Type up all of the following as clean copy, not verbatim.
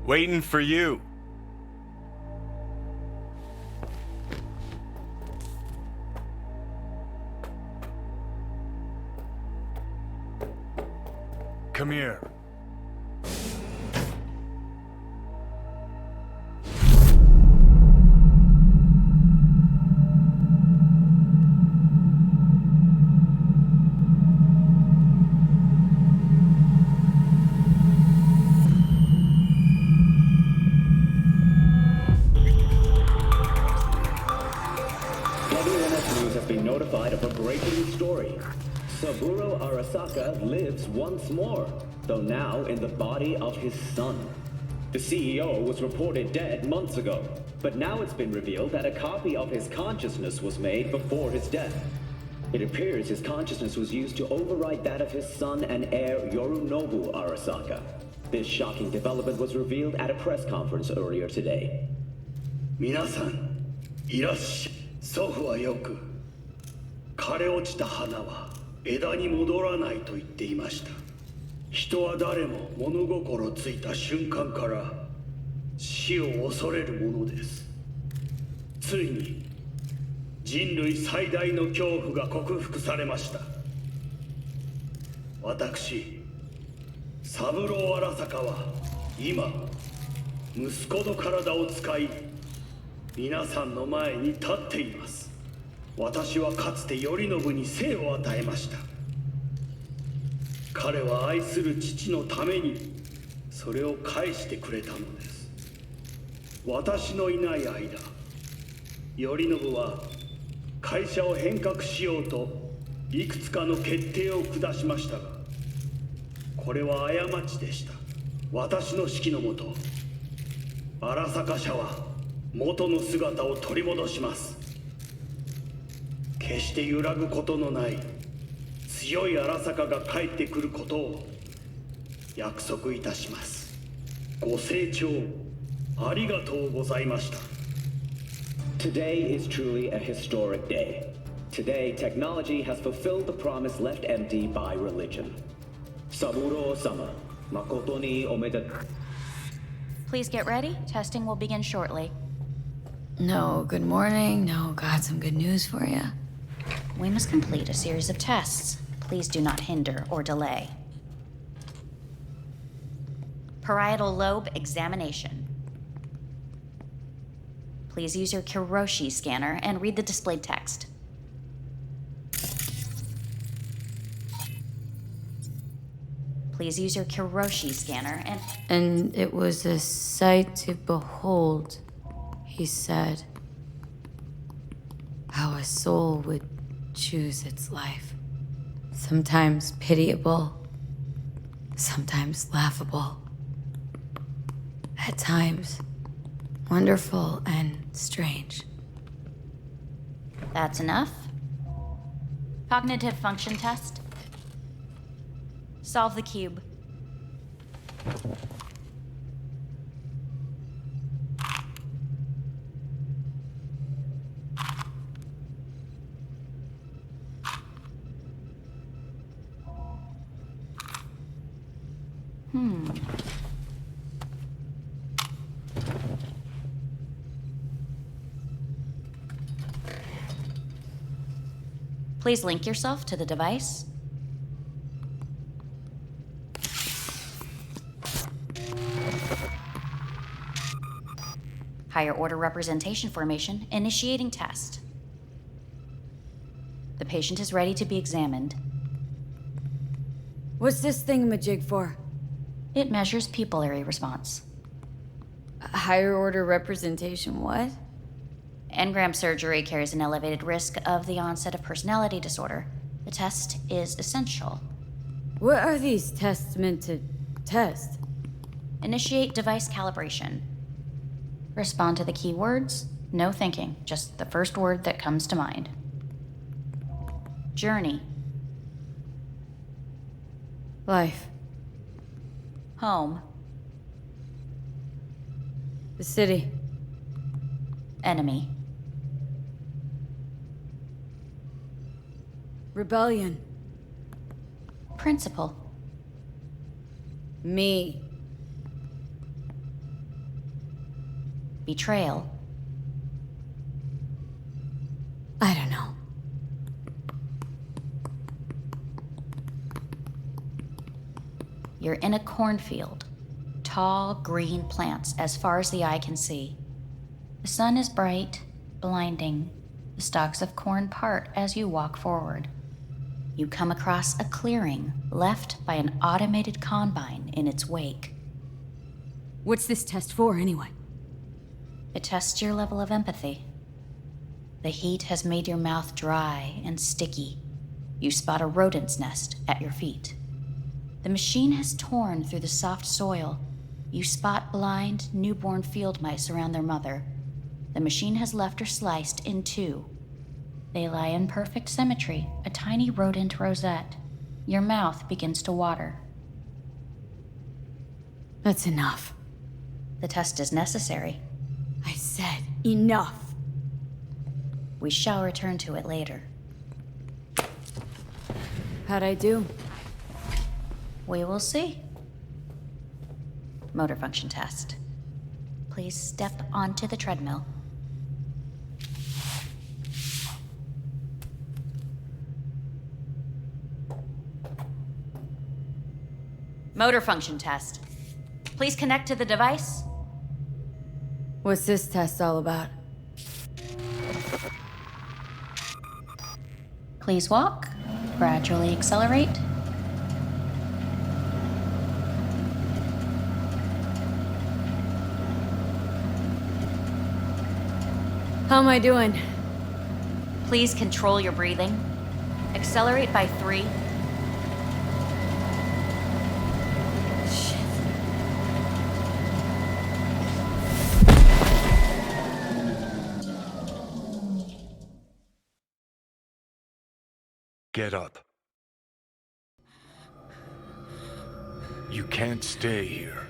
Waiting for you. Come here. WNS News has been notified of a breaking story. Saburo Arasaka lives once more, though now in the body of his son. The CEO was reported dead months ago, but now it's been revealed that a copy of his consciousness was made before his death. It appears his consciousness was used to override that of his son and heir Yorinobu Arasaka. This shocking development was revealed at a press conference earlier today. 皆さん、いらっしゃい。祖父はよく、枯れ落ちた花は枝に戻らないと言っていました。人は誰も物心ついた瞬間から死を恐れるものです。ついに人類最大の恐怖が克服されました。私、三郎荒坂は今、息子の体を使い、皆さんの前に立っています。私はかつて頼信に生を与えました。彼は愛する父のためにそれを返してくれたのです。私のいない間、頼信は会社を変革しようといくつかの決定を下しましたが、これは過ちでした。私の指揮のもと、荒坂社は元の姿を取り戻します。決して揺らぐことのない強い荒坂が帰ってくることを約束いたします。ご清聴ありがとうございました。 Today is truly a historic day. Today, technology has fulfilled the promise left empty by religion. Saburo-sama, makoto ni omedetou. Please get ready. Testing will begin shortly. No, good morning. No, got some good news for you. We must complete a series of tests. Please do not hinder or delay. Parietal lobe examination. Please use your Kiroshi scanner and read the displayed text. Please use your Kiroshi scanner and... And it was a sight to behold, he said, how a soul would choose its life. Sometimes pitiable, sometimes laughable. At times, wonderful and strange. That's enough. Cognitive function test. Solve the cube. Please link yourself to the device. Higher order representation formation, initiating test. The patient is ready to be examined. What's this thingamajig for? It measures pupillary response. Higher order representation, what? Engram surgery carries an elevated risk of the onset of personality disorder. The test is essential. What are these tests meant to test? Initiate device calibration. Respond to the keywords. No thinking, just the first word that comes to mind. Journey. Life. Home. The city. Enemy. Rebellion. Principle. Me. Betrayal? I don't know. You're in a cornfield. Tall, green plants as far as the eye can see. The sun is bright, blinding. The stalks of corn part as you walk forward. You come across a clearing left by an automated combine in its wake. What's this test for, anyway? It tests your level of empathy. The heat has made your mouth dry and sticky. You spot a rodent's nest at your feet. The machine has torn through the soft soil. You spot blind, newborn field mice around their mother. The machine has left her sliced in two. They lie in perfect symmetry, a tiny rodent rosette. Your mouth begins to water. That's enough. The test is necessary. I said enough. We shall return to it later. How'd I do? We will see. Motor function test. Please step onto the treadmill. Motor function test. Please connect to the device. What's this test all about? Please walk. Gradually accelerate. How am I doing? Please control your breathing. Accelerate by 3. Shit. Get up. You can't stay here.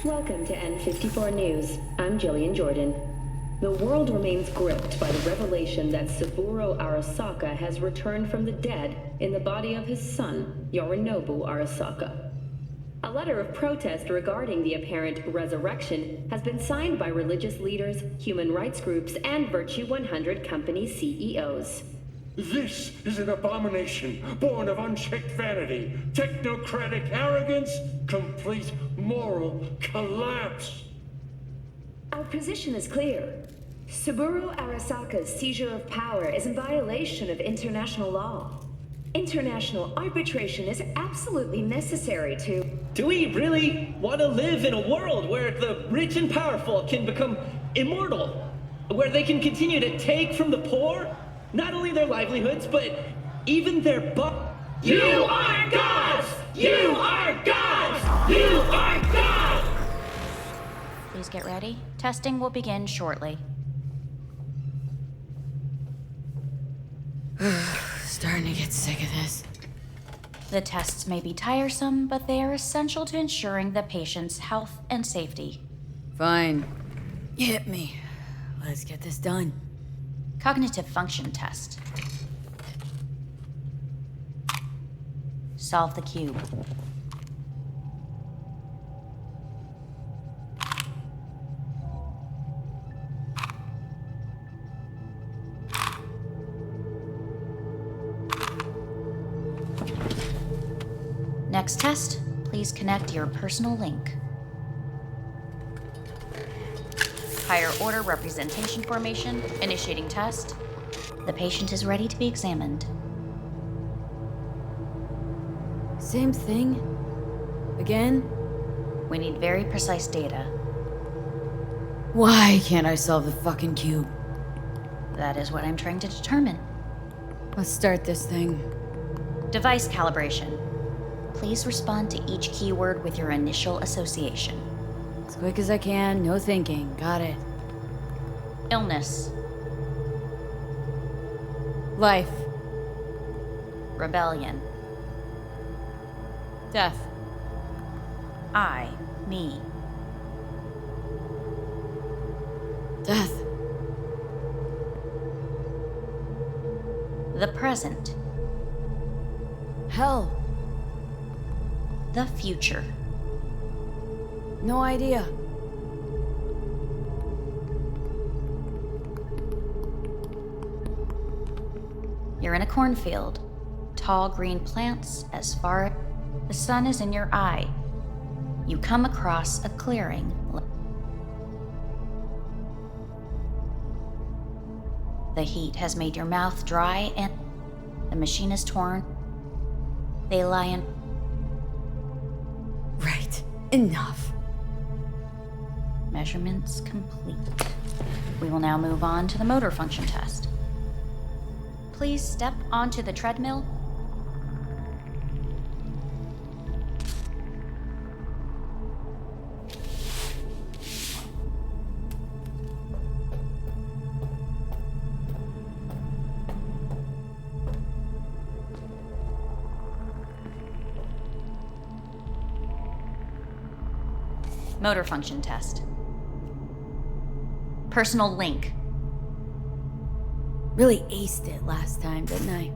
Welcome to N54 News. I'm Jillian Jordan. The world remains gripped by the revelation that Saburo Arasaka has returned from the dead in the body of his son, Yorinobu Arasaka. A letter of protest regarding the apparent resurrection has been signed by religious leaders, human rights groups, and Virtue 100 company CEOs. This is an abomination born of unchecked vanity, technocratic arrogance, complete moral collapse. Our position is clear. Saburo Arasaka's seizure of power is in violation of international law. International arbitration is absolutely necessary to... Do we really want to live in a world where the rich and powerful can become immortal? Where they can continue to take from the poor? Not only their livelihoods, but even their You are gods! You are gods! You are gods! Please get ready. Testing will begin shortly. Starting to get sick of this. The tests may be tiresome, but they are essential to ensuring the patient's health and safety. Fine. Hit me. Let's get this done. Cognitive function test. Solve the cube. Next test, please connect your personal link. Higher order representation formation, initiating test. The patient is ready to be examined. Same thing? Again? We need very precise data. Why can't I solve the fucking cube? That is what I'm trying to determine. Let's start this thing. Device calibration. Please respond to each keyword with your initial association. As quick as I can, no thinking. Got it. Illness. Life. Rebellion. Death. I, me. Death. The present. Hell. The future. No idea. You're in a cornfield. Tall green plants as far. The sun is in your eye. You come across a clearing. The heat has made your mouth dry and the machine is torn. They lie in. Right. Enough. Measurements complete. We will now move on to the motor function test. Please step onto the treadmill. Motor function test. Personal link. Really aced it last time, didn't I?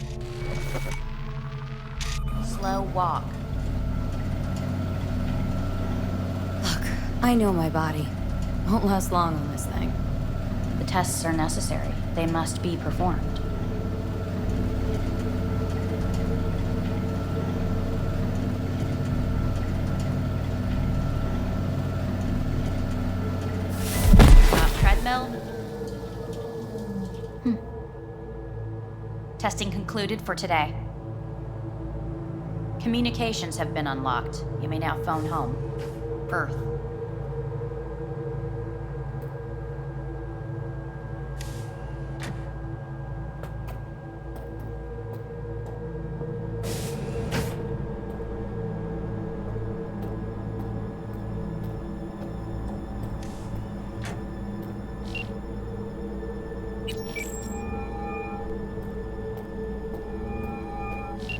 Slow walk. Look, I know my body. Won't last long on this thing. The tests are necessary. They must be performed. Treadmill. Testing concluded for today. Communications have been unlocked. You may now phone home. Earth.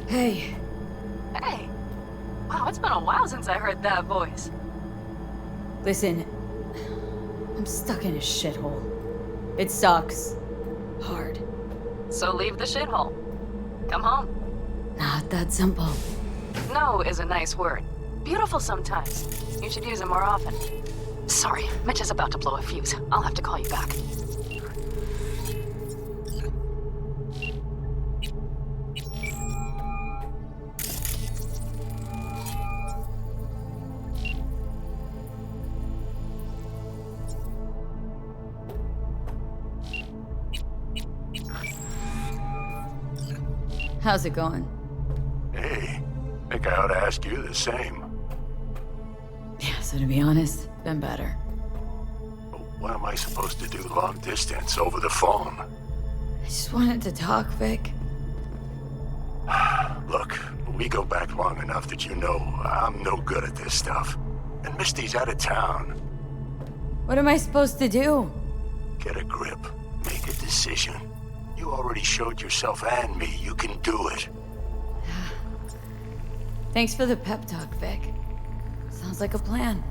Hey. Hey. Wow, it's been a while since I heard that voice. Listen. I'm stuck in a shithole. It sucks. Hard. So leave the shithole. Come home. Not that simple. No is a nice word. Beautiful sometimes. You should use it more often. Sorry, Mitch is about to blow a fuse. I'll have to call you back. How's it going? Hey, think I ought to ask you the same. Yeah, so to be honest, been better. What am I supposed to do long distance over the phone? I just wanted to talk, Vic. Look, we go back long enough that you know I'm no good at this stuff. And Misty's out of town. What am I supposed to do? Get a grip. Make a decision. You already showed yourself and me you can do it. Thanks for the pep talk, Vic. Sounds like a plan.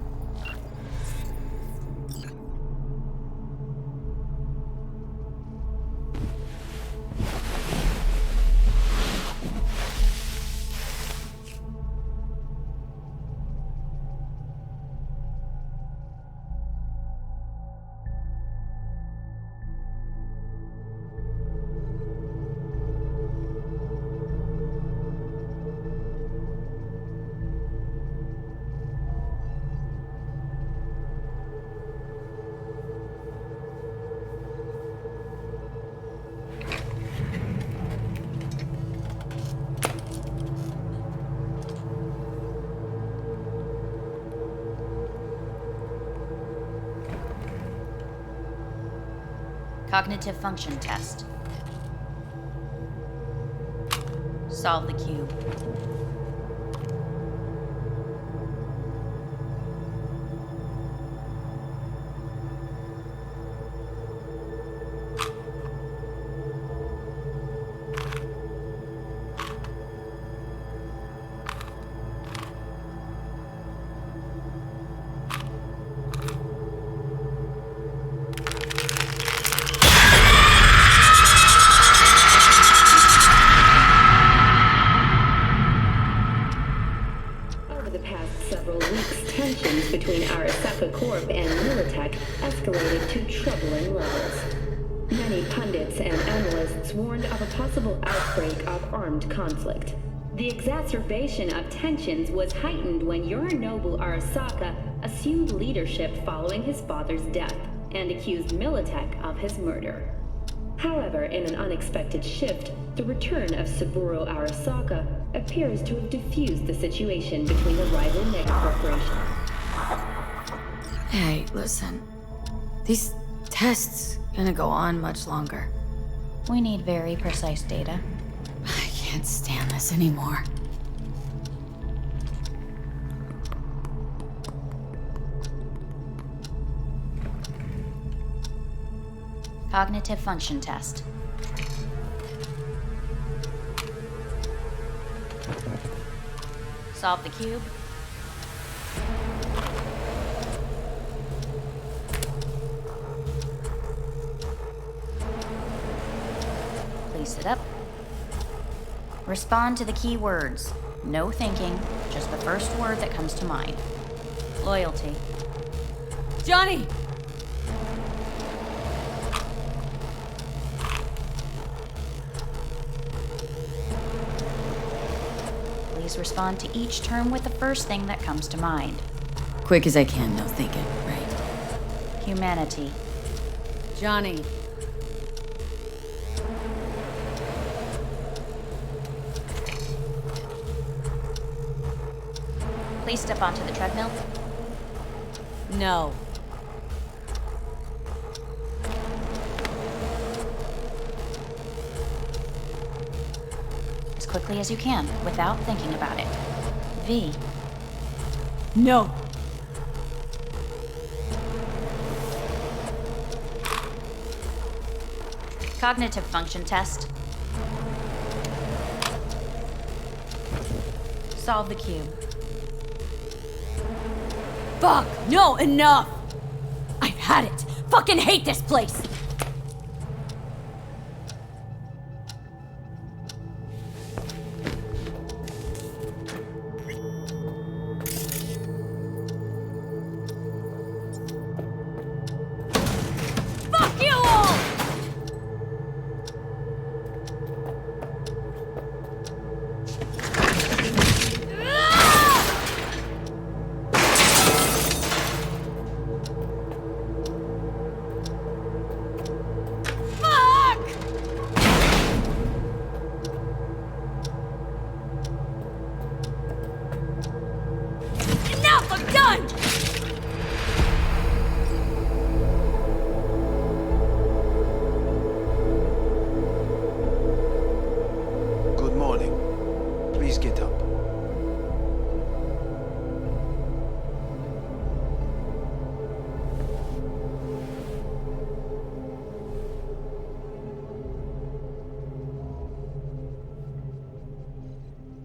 Cognitive function test. Solve the cube. Over the past several weeks, tensions between Arasaka Corp and Militech escalated to troubling levels. Many pundits and analysts warned of a possible outbreak of armed conflict. The exacerbation of tensions was heightened when Yorinobu Arasaka assumed leadership following his father's death and accused Militech of his murder. However, in an unexpected shift, the return of Saburo Arasaka appears to have diffused the situation between the rival megacorporations. Hey, listen. These tests gonna go on much longer. We need very precise data. I can't stand this anymore. Cognitive function test. Solve the cube. Please sit up. Respond to the key words. No thinking, just the first word that comes to mind. Loyalty. Johnny! Please respond to each term with the first thing that comes to mind. Quick as I can, no thinking, right? Humanity. Johnny. Please step onto the treadmill. No. As quickly as you can, without thinking about it. V. No. Cognitive function test. Solve the cube. Fuck! No, enough! I've had it! Fucking hate this place! Fuck you all! Enough! I'm done! Good morning. Please get up.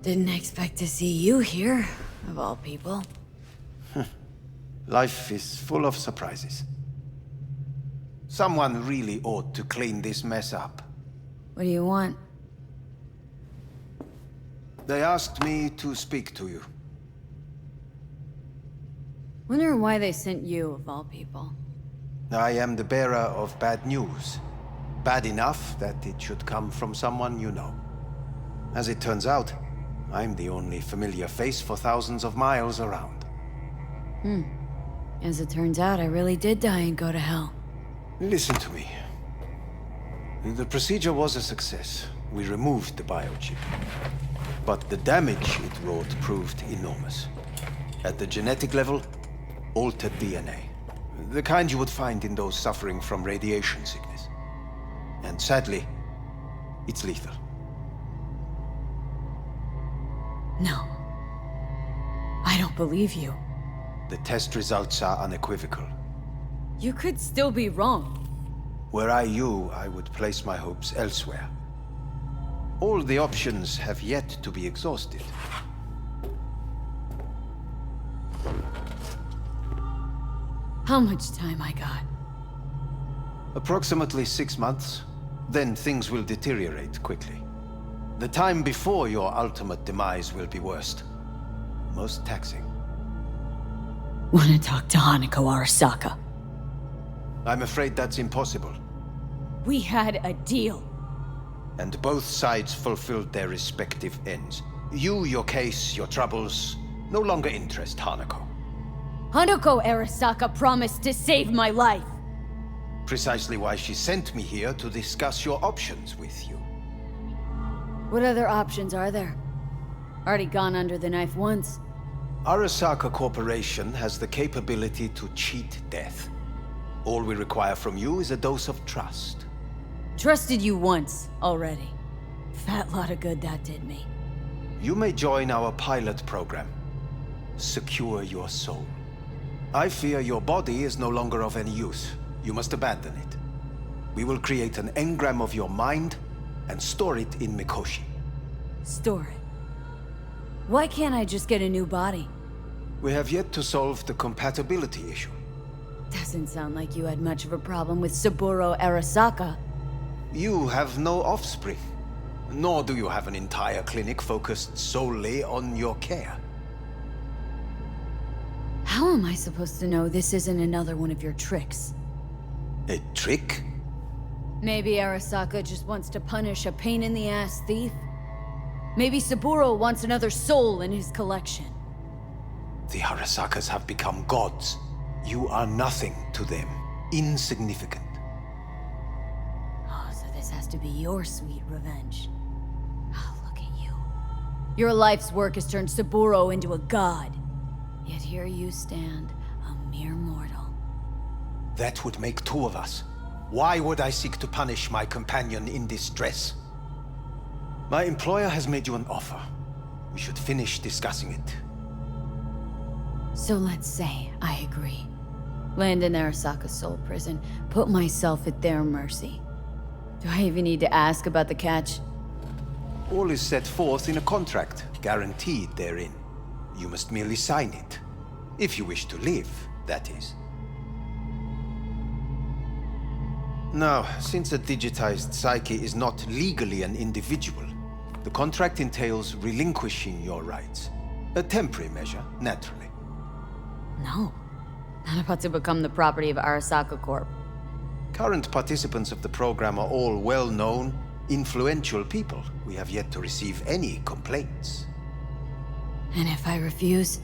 Didn't expect to see you here, of all people. Life is full of surprises. Someone really ought to clean this mess up. What do you want? They asked me to speak to you. Wonder why they sent you, of all people. I am the bearer of bad news. Bad enough that it should come from someone you know. As it turns out, I'm the only familiar face for thousands of miles around. As it turns out, I really did die and go to hell. Listen to me. The procedure was a success. We removed the biochip. But the damage it wrought proved enormous. At the genetic level, altered DNA. The kind you would find in those suffering from radiation sickness. And sadly, it's lethal. No. I don't believe you. The test results are unequivocal. You could still be wrong. Were I you, I would place my hopes elsewhere. All the options have yet to be exhausted. How much time I got? Approximately 6 months. Then things will deteriorate quickly. The time before your ultimate demise will be worst. Most taxing. Wanna talk to Hanako Arasaka? I'm afraid that's impossible. We had a deal. And both sides fulfilled their respective ends. You, your case, your troubles, no longer interest Hanako. Hanako Arasaka promised to save my life. Precisely why she sent me here to discuss your options with you. What other options are there? Already gone under the knife once. Arasaka Corporation has the capability to cheat death. All we require from you is a dose of trust. Trusted you once, already. Fat lot of good that did me. You may join our pilot program. Secure your soul. I fear your body is no longer of any use. You must abandon it. We will create an engram of your mind and store it in Mikoshi. Store it. Why can't I just get a new body? We have yet to solve the compatibility issue. Doesn't sound like you had much of a problem with Saburo Arasaka. You have no offspring, nor do you have an entire clinic focused solely on your care. How am I supposed to know this isn't another one of your tricks? A trick? Maybe Arasaka just wants to punish a pain-in-the-ass thief? Maybe Saburo wants another soul in his collection. The Arasakas have become gods. You are nothing to them. Insignificant. Oh, so this has to be your sweet revenge. Oh, look at you. Your life's work has turned Saburo into a god. Yet here you stand, a mere mortal. That would make two of us. Why would I seek to punish my companion in distress? My employer has made you an offer. We should finish discussing it. So let's say I agree. Land in Arasaka's soul prison, put myself at their mercy. Do I even need to ask about the catch? All is set forth in a contract, guaranteed therein. You must merely sign it. If you wish to live, that is. Now, since a digitized psyche is not legally an individual, the contract entails relinquishing your rights. A temporary measure, naturally. No. Not about to become the property of Arasaka Corp. Current participants of the program are all well-known, influential people. We have yet to receive any complaints. And if I refuse?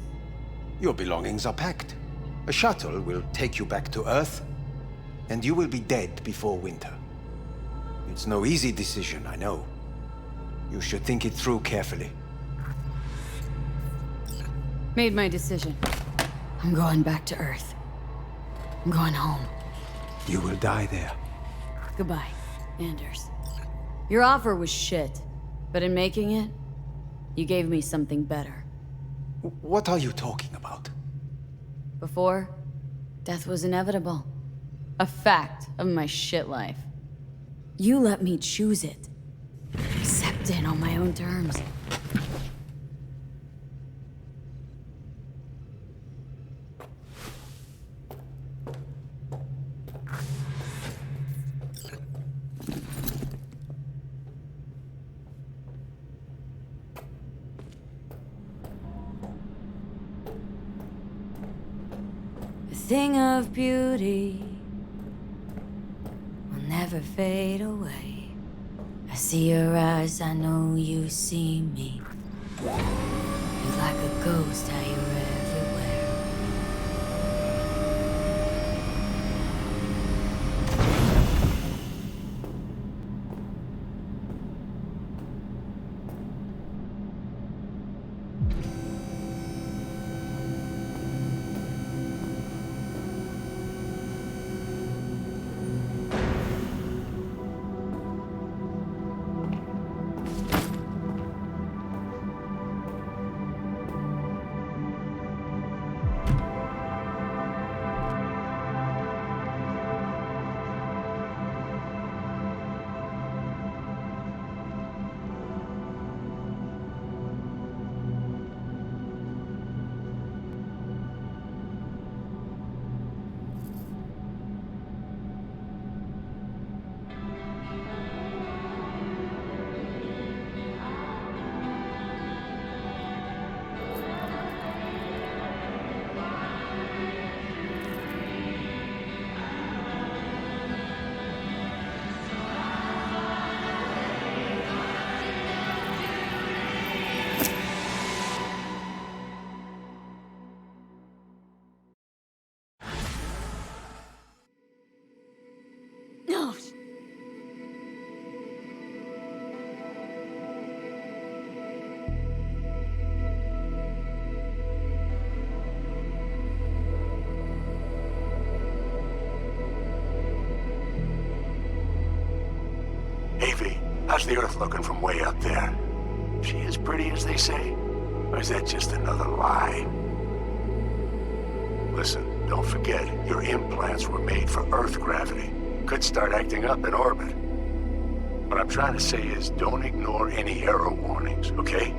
Your belongings are packed. A shuttle will take you back to Earth, and you will be dead before winter. It's no easy decision, I know. You should think it through carefully. Made my decision. I'm going back to Earth. I'm going home. You will die there. Goodbye, Anders. Your offer was shit, but in making it, you gave me something better. What are you talking about? Before, death was inevitable. A fact of my shit life. You let me choose it. Accept it on my own terms. A thing of beauty will never fade away. I see your eyes, I know you see me. You're like a ghost, how you're everywhere. How's the Earth looking from way up there? She as pretty as they say? Or is that just another lie? Listen, don't forget, your implants were made for Earth gravity. Could start acting up in orbit. What I'm trying to say is, don't ignore any error warnings, okay?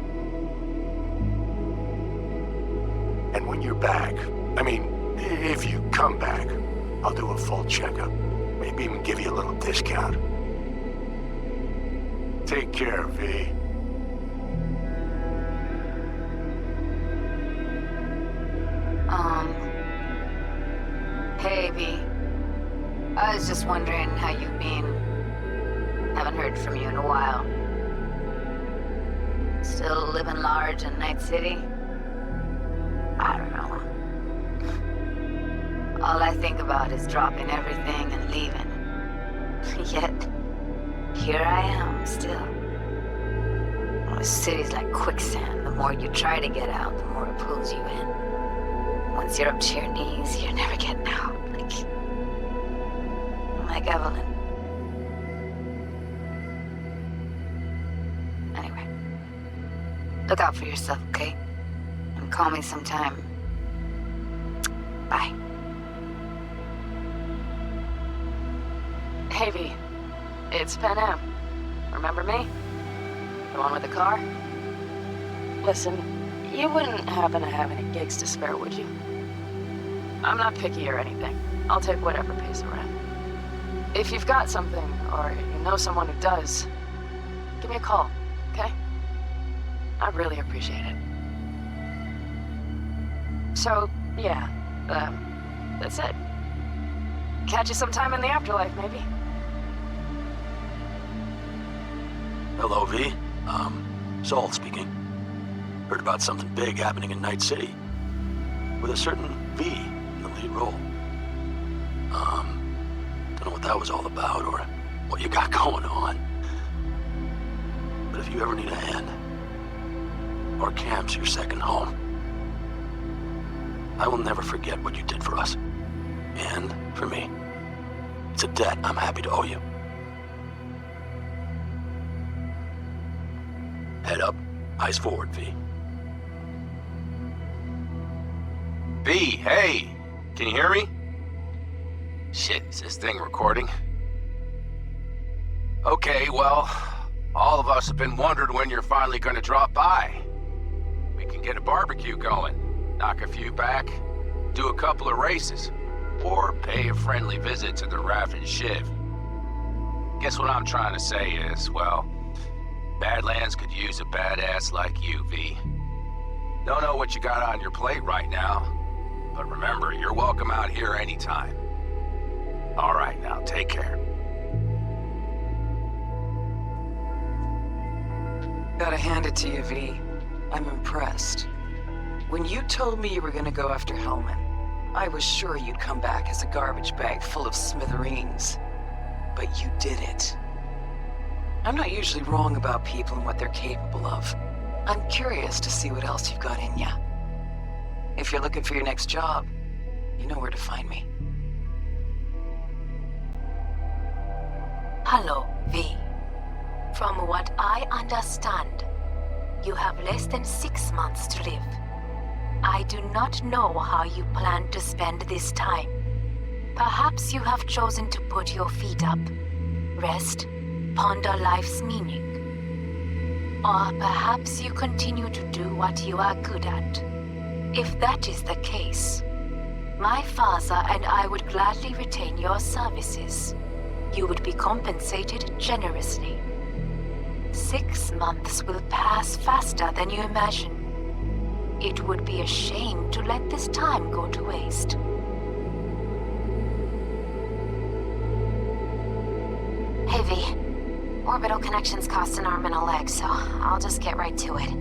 And when you're back, I mean, if you come back, I'll do a full checkup. Maybe even give you a little discount. Take care, V. Hey, V. I was just wondering how you've been. Haven't heard from you in a while. Still living large in Night City? I don't know. All I think about is dropping everything and leaving. Yet, here I am, still. Oh, the city's like quicksand. The more you try to get out, the more it pulls you in. Once you're up to your knees, you're never getting out. Like Evelyn. Anyway, look out for yourself, okay? And call me sometime. Bye. Hey, V. It's Pan Am. Remember me? The one with the car? Listen, you wouldn't happen to have any gigs to spare, would you? I'm not picky or anything. I'll take whatever pays the rent. If you've got something, or you know someone who does, give me a call, okay? I'd really appreciate it. So, yeah, that's it. Catch you sometime in the afterlife, maybe. Hello, V. Saul speaking. Heard about something big happening in Night City. With a certain V in the lead role. Don't know what that was all about or what you got going on. But if you ever need a hand, or camp's your second home, I will never forget what you did for us. And for me. It's a debt I'm happy to owe you. Head up, eyes forward, V. V, hey! Can you hear me? Shit, is this thing recording? Okay, well, all of us have been wondering when you're finally gonna drop by. We can get a barbecue going, knock a few back, do a couple of races, or pay a friendly visit to the Raft and Shiv. Guess what I'm trying to say is, well, Badlands could use a badass like you, V. Don't know what you got on your plate right now, but remember, you're welcome out here anytime. All right, now, take care. Gotta hand it to you, V. I'm impressed. When you told me you were gonna go after Hellman, I was sure you'd come back as a garbage bag full of smithereens. But you did it. I'm not usually wrong about people and what they're capable of. I'm curious to see what else you've got in ya. If you're looking for your next job, you know where to find me. Hello, V. From what I understand, you have less than 6 months to live. I do not know how you plan to spend this time. Perhaps you have chosen to put your feet up, rest, ponder life's meaning. Or perhaps you continue to do what you are good at. If that is the case, my father and I would gladly retain your services. You would be compensated generously. 6 months will pass faster than you imagine. It would be a shame to let this time go to waste. Hey, V. Orbital connections cost an arm and a leg, so I'll just get right to it.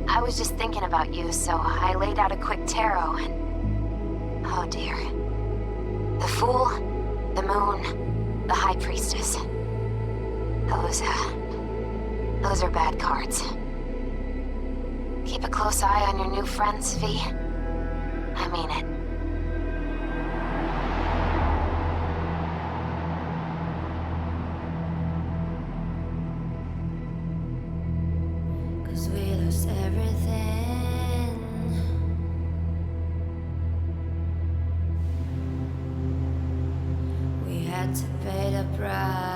I was just thinking about you, so I laid out a quick tarot and... oh dear. The Fool, the Moon, the High Priestess. Those are bad cards. Keep a close eye on your new friends, V. I mean it. us everything. We had to pay the price.